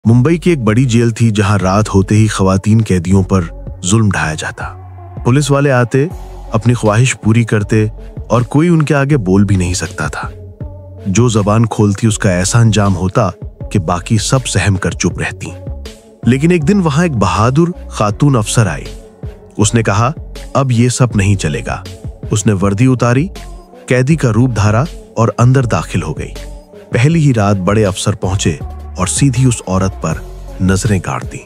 मुंबई की एक बड़ी जेल थी जहां रात होते ही खवातीन कैदियों पर जुल्म ढाया जाता। पुलिस वाले आते, अपनी ख्वाहिश पूरी करते और कोई उनके आगे बोल भी नहीं सकता था। जो जबान खोलती उसका ऐसा अंजाम होता कि बाकी सब सहम कर चुप रहती। लेकिन एक दिन वहां एक बहादुर खातून अफसर आई। उसने कहा, अब ये सब नहीं चलेगा। उसने वर्दी उतारी, कैदी का रूप धारा और अंदर दाखिल हो गई। पहली ही रात बड़े अफसर पहुंचे और सीधी उस औरत पर नजरें गाड़ दी।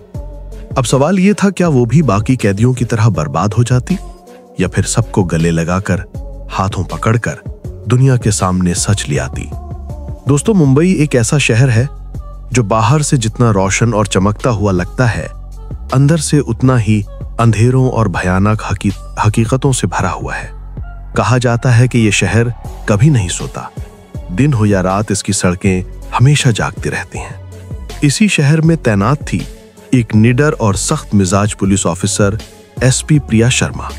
अब सवाल यह था, क्या वो भी बाकी कैदियों की तरह बर्बाद हो जाती या फिर सबको गले लगाकर हाथों पकड़कर दुनिया के सामने सच ले आती। दोस्तों, मुंबई एक ऐसा शहर है जो बाहर से जितना रोशन और चमकता हुआ लगता है, अंदर से उतना ही अंधेरों और भयानक हकीकतों से भरा हुआ है। कहा जाता है कि यह शहर कभी नहीं सोता। दिन हो या रात इसकी सड़कें हमेशा जागती रहती हैं। इसी शहर में तैनात थी एक निडर और सख्त मिजाज police officer SP Priya Sharma.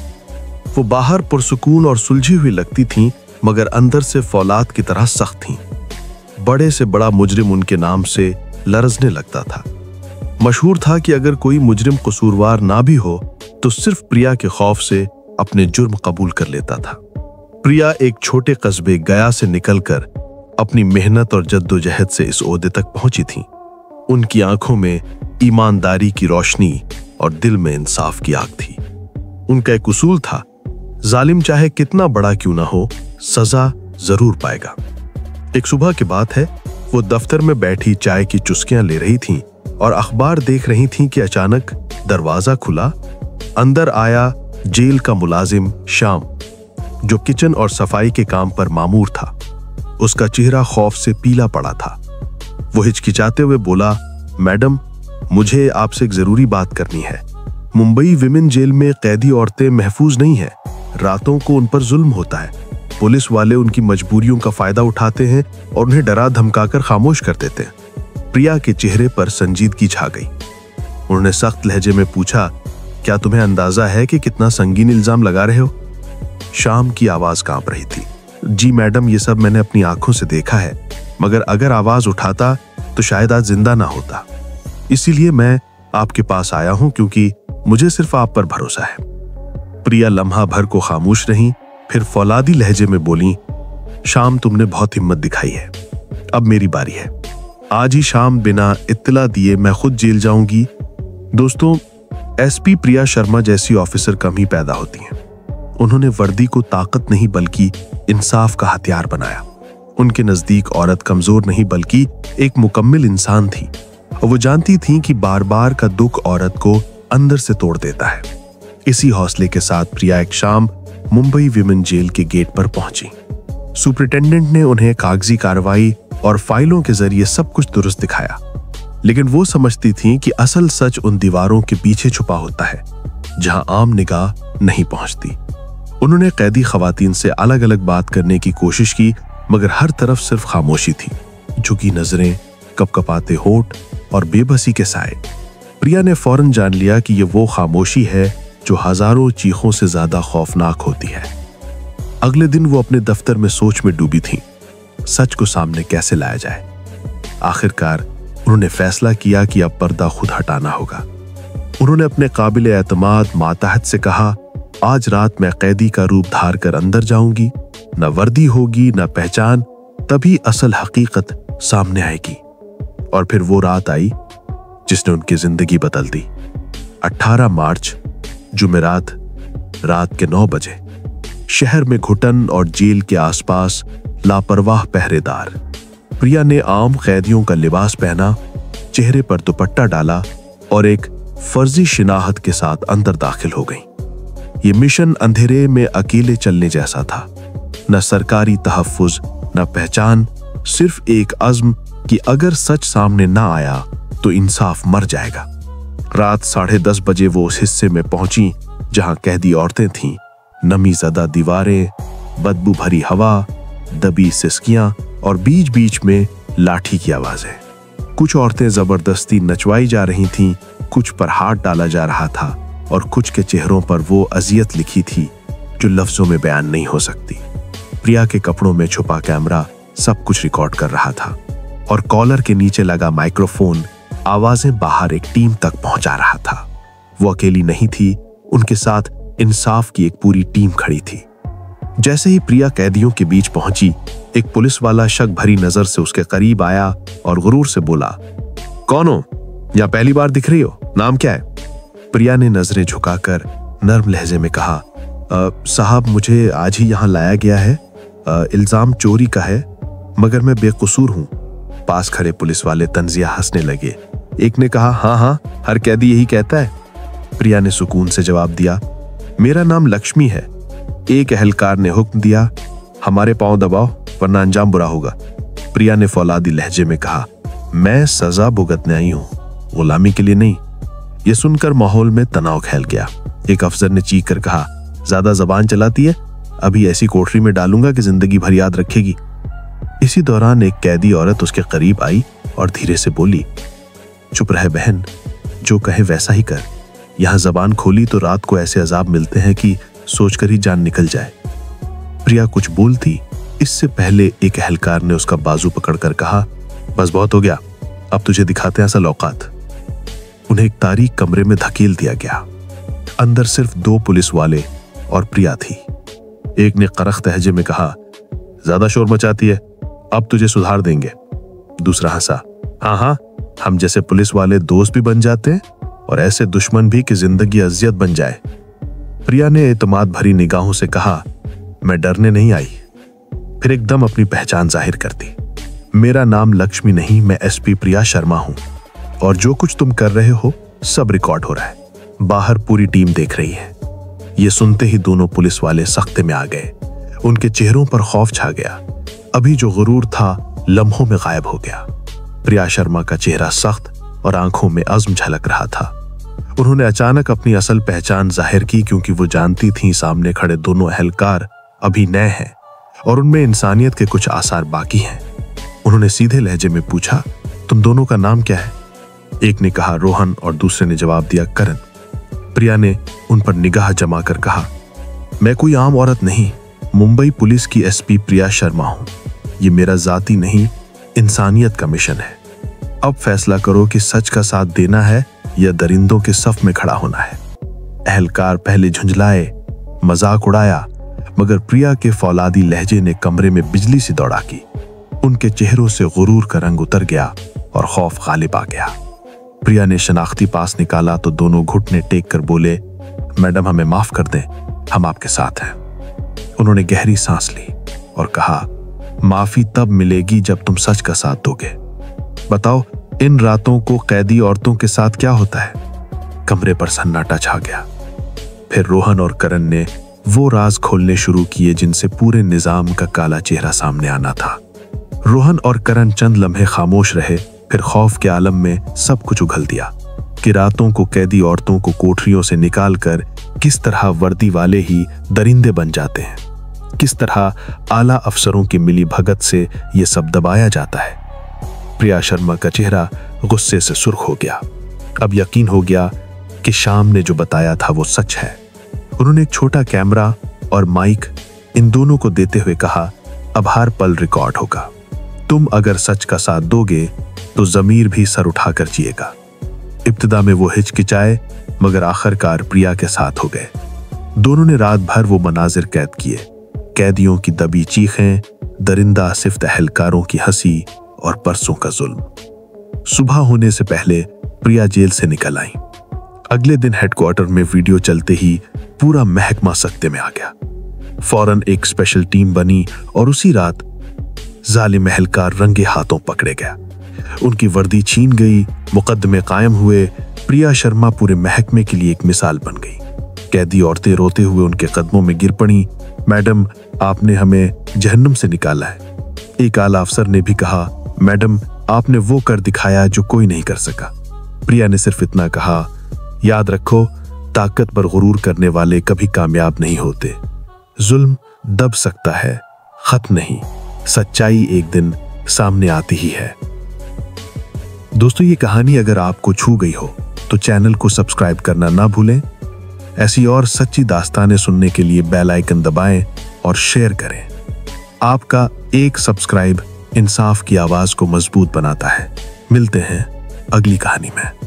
वो बाहर पुरसुकून और सुलझी हुई लगती थीं, मगर अंदर से फौलाद की तरह सख्त थीं। बड़े से बड़ा मुजरिम उनके नाम से लरजने लगता था। मशहूर था कि अगर कोई मुजरिम कसूरवार ना भी हो तो सिर्फ प्रिया के खौफ से अपने जुर्म कबूल कर लेता था। प्रिया एक छोटे कस्बे गया से निकलकर अपनी मेहनत और जद्दोजहद से इस ओहदे तक पहुंची थी। उनकी आंखों में ईमानदारी की रोशनी और दिल में इंसाफ की आग थी। उनका एक उसूल था, जालिम चाहे कितना बड़ा क्यों ना हो, सजा जरूर पाएगा। एक सुबह की बात है, वो दफ्तर में बैठी चाय की चुस्कियां ले रही थीं और अखबार देख रही थीं कि अचानक दरवाजा खुला। अंदर आया जेल का मुलाजिम श्याम, जो किचन और सफाई के काम पर मामूर था। उसका चेहरा खौफ से पीला पड़ा था। वो हिचकिचाते हुए बोला, मैडम, मुझे आपसे एक जरूरी बात करनी है। मुंबई विमेन जेल में कैदी औरतें महफूज नहीं हैं। रातों को उन पर जुल्म होता है। पुलिस वाले उनकी मजबूरियों का फायदा उठाते हैं और उन्हें डरा धमकाकर खामोश कर देते हैं। प्रिया के चेहरे पर संजीदगी छा गई। उन्होंने सख्त लहजे में पूछा, क्या तुम्हें अंदाजा है कि कितना संगीन इल्जाम लगा रहे हो? शाम की आवाज कांप रही थी। जी मैडम, ये सब मैंने अपनी आंखों से देखा है, मगर अगर आवाज उठाता तो शायद आज जिंदा ना होता। इसीलिए मैं आपके पास आया हूं, क्योंकि मुझे सिर्फ आप पर भरोसा है। प्रिया लम्हा भर को खामोश रही, फिर फौलादी लहजे में बोली, शाम, तुमने बहुत हिम्मत दिखाई है। अब मेरी बारी है। आज ही शाम बिना इत्तला दिए मैं खुद जेल जाऊंगी। दोस्तों, एसपी प्रिया शर्मा जैसी ऑफिसर कम ही पैदा होती हैं। उन्होंने वर्दी को ताकत नहीं बल्कि इंसाफ का हथियार बनाया। उनके नजदीक औरत कमजोर नहीं बल्कि एक मुकम्मिल इंसान थी, और वो जानती थीं कि बार बार का दुख औरत को अंदर से तोड़ देता है। इसी हौसले के साथ प्रिया एक शाम मुंबई विमेन जेल के गेट पर पहुंची। सुपरिटेंडेंट ने उन्हें कागजी कार्रवाई और फाइलों के जरिए सब कुछ दुरुस्त दिखाया, लेकिन वो समझती थीं कि असल सच उन दीवारों के पीछे छुपा होता है जहां आम निगाह नहीं पहुंचती। उन्होंने कैदी खवातीन से अलग अलग बात करने की कोशिश की, मगर हर तरफ सिर्फ खामोशी थी, झुकी नजरें, कपकपाते होठ और बेबसी के साए। प्रिया ने फौरन जान लिया कि ये वो खामोशी है जो हजारों चीखों से ज्यादा खौफनाक होती है। अगले दिन वो अपने दफ्तर में सोच में डूबी थी, सच को सामने कैसे लाया जाए। आखिरकार उन्होंने फैसला किया कि अब पर्दा खुद हटाना होगा। उन्होंने अपने काबिल एतमाद मातहत से कहा, आज रात मैं कैदी का रूप धार कर अंदर जाऊंगी। न वर्दी होगी, न पहचान, तभी असल हकीकत सामने आएगी। और फिर वो रात आई जिसने उनकी जिंदगी बदल दी। 18 मार्च जुमेरात रात के 9 बजे शहर में घुटन और जेल के आसपास लापरवाह पहरेदार। प्रिया ने आम कैदियों का लिबास पहना, चेहरे पर दुपट्टा डाला और एक फर्जी शिनाहत के साथ अंदर दाखिल हो गई। ये मिशन अंधेरे में अकेले चलने जैसा था। न सरकारी तहफ्फुज, न पहचान, सिर्फ एक अज़्म कि अगर सच सामने ना आया तो इंसाफ मर जाएगा। रात 10:30 बजे वो उस हिस्से में पहुंची जहां कैदी औरतें थीं। नमी ज़दा दीवारें, बदबू भरी हवा, दबी सिसकियां और बीच बीच में लाठी की आवाजें। कुछ औरतें जबरदस्ती नचवाई जा रही थीं, कुछ पर हाथ डाला जा रहा था और कुछ के चेहरों पर वो अजियत लिखी थी जो लफ्जों में बयान नहीं हो सकती। प्रिया के कपड़ों में छुपा कैमरा सब कुछ रिकॉर्ड कर रहा था और कॉलर के नीचे लगा माइक्रोफोन आवाजें बाहर एक टीम तक पहुंचा रहा था। वो अकेली नहीं थी, उनके साथ इंसाफ की एक पूरी टीम खड़ी थी। जैसे ही प्रिया कैदियों के बीच पहुंची, एक पुलिस वाला शक भरी नजर से उसके करीब आया और गुरूर से बोला, कौन हो? या पहली बार दिख रही हो? नाम क्या है? प्रिया ने नजरें झुकाकर नर्म लहजे में कहा, साहब मुझे आज ही यहां लाया गया है। इल्जाम चोरी का है, मगर मैं बेकसूर हूं। पास खड़े पुलिस वाले तंजिया हंसने लगे। एक ने कहा, हाँ हाँ, हर कैदी यही कहता है। प्रिया ने सुकून से जवाब दिया, मेरा नाम लक्ष्मी है। एक एहलकार ने हुक्म दिया, हमारे पांव दबाओ वरना अंजाम बुरा होगा। प्रिया ने फौलादी लहजे में कहा, मैं सजा भुगतने आई हूं, गुलामी के लिए नहीं। यह सुनकर माहौल में तनाव फैल गया। एक अफसर ने चीख कर कहा, ज्यादा जबान चलाती है, अभी ऐसी कोठरी में डालूंगा कि जिंदगी भर याद रखेगी। इसी दौरान एक कैदी औरत उसके करीब आई और धीरे से बोली, चुप रहे बहन, जो कहे वैसा ही कर। यहां जबान खोली तो रात को ऐसे अजाब मिलते हैं कि सोचकर ही जान निकल जाए। प्रिया कुछ बोलती इससे पहले एक एहलकार ने उसका बाजू पकड़कर कहा, बस बहुत हो गया, अब तुझे दिखाते हैं असल औकात। उन्हें एक तारीक कमरे में धकेल दिया गया। अंदर सिर्फ 2 पुलिस वाले और प्रिया थी। एक ने करख तहजे में कहा, ज्यादा शोर मचाती है, अब तुझे सुधार देंगे। दूसरा हंसा, हाँ हाँ, हम जैसे पुलिस वाले दोस्त भी बन जाते हैं और ऐसे दुश्मन भी कि जिंदगी अजियत बन जाए। प्रिया ने एतमाद भरी निगाहों से कहा, मैं डरने नहीं आई। फिर एकदम अपनी पहचान जाहिर कर दी, मेरा नाम लक्ष्मी नहीं, मैं एसपी प्रिया शर्मा हूं और जो कुछ तुम कर रहे हो सब रिकॉर्ड हो रहा है। बाहर पूरी टीम देख रही है। ये सुनते ही दोनों पुलिस वाले सख्ते में आ गए। उनके चेहरों पर खौफ छा गया। अभी जो गुरूर था लम्हों में गायब हो गया। प्रिया शर्मा का चेहरा सख्त और आंखों में अज़्म झलक रहा था। उन्होंने अचानक अपनी असल पहचान जाहिर की, क्योंकि वो जानती थीं सामने खड़े दोनों एहलकार अभी नए हैं और उनमें इंसानियत के कुछ आसार बाकी हैं। उन्होंने सीधे लहजे में पूछा, तुम दोनों का नाम क्या है? एक ने कहा रोहन और दूसरे ने जवाब दिया करण। प्रिया ने उन पर निगाह जमाकर कहा, मैं कोई आम औरत नहीं, मुंबई पुलिस की एसपी प्रिया शर्मा हूं। ये मेरा जाती नहीं, इंसानियत का मिशन है। अब फैसला करो कि सच का साथ देना है या दरिंदों के सफ में खड़ा होना है। एहलकार पहले झुंझलाए, मजाक उड़ाया, मगर प्रिया के फौलादी लहजे ने कमरे में बिजली सी दौड़ा की। उनके चेहरों से गुरूर का रंग उतर गया और खौफ गालिब आ गया। प्रिया ने शनाख्ती पास निकाला तो दोनों घुटने टेक कर बोले, मैडम हमें माफ कर दें, हम आपके साथ हैं। उन्होंने गहरी सांस ली और कहा, माफी तब मिलेगी जब तुम सच का साथ दोगे। बताओ, इन रातों को कैदी औरतों के साथ क्या होता है? कमरे पर सन्नाटा छा गया। फिर रोहन और करण ने वो राज खोलने शुरू किए जिनसे पूरे निजाम का काला चेहरा सामने आना था। रोहन और करण चंद लम्हे खामोश रहे, फिर खौफ के आलम में सब कुछ उगल दिया कि रातों को कैदी औरतों को कोठरियों से निकालकर किस तरह वर्दी वाले ही दरिंदे बन जाते हैं, किस तरह आला अफसरों की मिली भगत से ये सब दबाया जाता है। प्रिया शर्मा का चेहरा गुस्से से सुर्ख हो गया। अब यकीन हो गया कि शाम ने जो बताया था वो सच है। उन्होंने एक छोटा कैमरा और माइक इन दोनों को देते हुए कहा, अब हर पल रिकॉर्ड होगा। तुम अगर सच का साथ दोगे तो जमीर भी सर उठाकर जिएगा। इब्तिदा में वो हिचकिचाए, मगर आखिरकार प्रिया के साथ हो गए। दोनों ने रात भर वो मनाजिर कैद किए, कैदियों की दबी चीखें, दरिंदा सिफ्त एहलकारों की हंसी और परसों का जुल्म। सुबह होने से पहले प्रिया जेल से निकल आई। अगले दिन हेडक्वार्टर में वीडियो चलते ही पूरा महकमा सख्ते में आ गया। फौरन एक स्पेशल टीम बनी और उसी रात जालिम एहलकार रंगे हाथों पकड़े गया। उनकी वर्दी छीन गई, मुकदमे कायम हुए। प्रिया शर्मा पूरे महकमे के लिए एक मिसाल बन गई। कैदी औरतें रोते हुए उनके कदमों में गिर पड़ी, मैडम आपने हमें जहन्नुम से निकाला है। एक आला अफसर ने भी कहा, मैडम आपने वो कर दिखाया जो कोई नहीं कर सका। प्रिया ने सिर्फ इतना कहा, याद रखो, ताकत पर गुरूर करने वाले कभी कामयाब नहीं होते। जुल्म दब सकता है, खत्म नहीं। सच्चाई एक दिन सामने आती ही है। दोस्तों, ये कहानी अगर आपको छू गई हो तो चैनल को सब्सक्राइब करना ना भूलें। ऐसी और सच्ची दास्तानें सुनने के लिए बेल आइकन दबाएं और शेयर करें। आपका एक सब्सक्राइब इंसाफ की आवाज को मजबूत बनाता है। मिलते हैं अगली कहानी में।